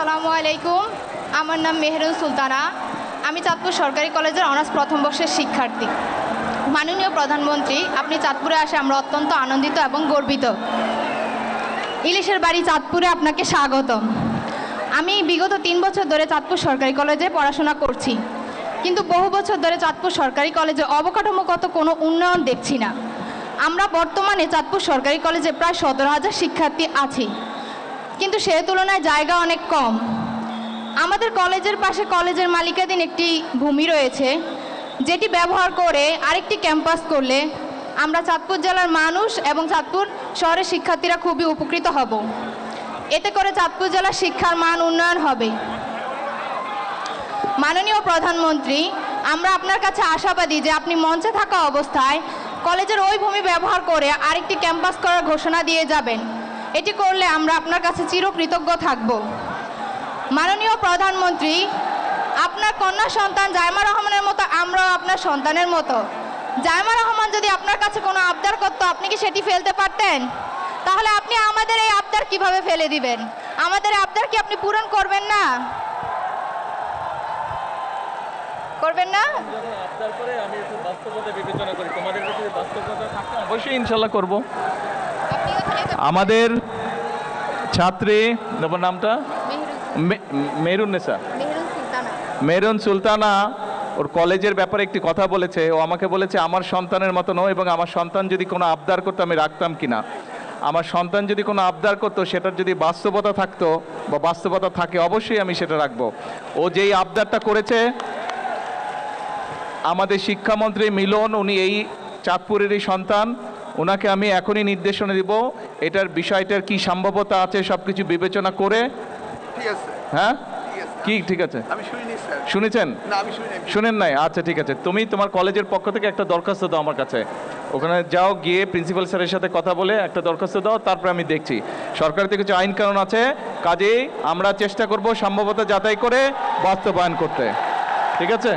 আসসালামু আলাইকুম। আমার নাম মেহেরুন সুলতানা। আমি চাঁদপুর সরকারি কলেজের অনার্স প্রথম বর্ষের শিক্ষার্থী। মাননীয় প্রধানমন্ত্রী, আপনি চাঁদপুরে আসে আমরা অত্যন্ত আনন্দিত এবং গর্বিত। ইলিশের বাড়ি চাঁদপুরে আপনাকে স্বাগতম। আমি বিগত 3 বছর ধরে চাঁদপুর সরকারি কলেজে পড়াশোনা করছি, কিন্তু বহু বছর ধরে চাঁদপুর সরকারি কলেজে অবকাঠামোগত কোনো উন্নয়ন দেখছি না। আমরা বর্তমানে চাঁদপুর সরকারি কলেজে প্রায় 17,000 শিক্ষার্থী আছি, কিন্তু সে তুলনায় জায়গা অনেক কম। আমাদের কলেজের পাশে কলেজের মালিকানাধীন একটি ভূমি রয়েছে, যেটি ব্যবহার করে আরেকটি ক্যাম্পাস করলে আমরা চাঁদপুর জেলার মানুষ এবং চাঁদপুর শহরের শিক্ষার্থীরা খুবই উপকৃত হব। এতে করে চাঁদপুর জেলার শিক্ষার মান উন্নয়ন হবে। মাননীয় প্রধানমন্ত্রী, আমরা আপনার কাছে আশাবাদী যে আপনি মঞ্চে থাকা অবস্থায় কলেজের ওই ভূমি ব্যবহার করে আরেকটি ক্যাম্পাস করার ঘোষণা দিয়ে যাবেন। এটি করলে আমরা আপনার কাছে চিরকৃতজ্ঞ থাকব। মাননীয় প্রধানমন্ত্রী, আপনার কন্যা সন্তান জাইমা রহমানের মতো আমরাও আপনার সন্তানের মতো। জাইমা রহমান যদি আপনার কাছে কোনো আবদার করতো, আপনি কি সেটি ফেলতে পারতেন? তাহলে আপনি আমাদের এই আবদার কিভাবে ফেলে দিবেন? আমাদের আবদার কি আপনি পূরণ করবেন না? করবেন না? অবশ্যই ইনশাল্লাহ করব। আমাদের ছাত্রী নামটা মেহরুন্নেসা, মেহরুন সুলতানা ওর কলেজের ব্যাপারে একটি কথা বলেছে। ও আমাকে বলেছে আমার সন্তানের মতো নয়, এবং আমার সন্তান যদি কোনো আবদার করতো আমি রাখতাম কিনা। আমার সন্তান যদি কোনো আবদার করতো, সেটার যদি বাস্তবতা থাকতো বা বাস্তবতা থাকে, অবশ্যই আমি সেটা রাখবো। ও যেই আবদারটা করেছে, আমাদের শিক্ষামন্ত্রী মিলন, উনি এই চাঁদপুরেরই সন্তান, ওনাকে আমি এখনই নির্দেশনা দিব এটার বিষয়টার কি সম্ভাব্যতা আছে সব কিছু বিবেচনা করে। ঠিক আছে, হ্যাঁ কি ঠিক আছে? আমি শুনিনি স্যার। শুনেছেন? না, আমি শুনিনি। শুনেন নাই? আচ্ছা ঠিক আছে, তুমি তোমার কলেজের পক্ষ থেকে একটা দরখাস্ত দাও আমার কাছে। ওখানে যাও, গিয়ে প্রিন্সিপাল স্যারের সাথে কথা বলে একটা দরখাস্ত দাও, তারপরে আমি দেখছি। সরকার থেকে কিছু আইন কানুন আছে, কাজেই আমরা চেষ্টা করব সম্ভবত যাচাই করে বাস্তবায়ন করতে। ঠিক আছে?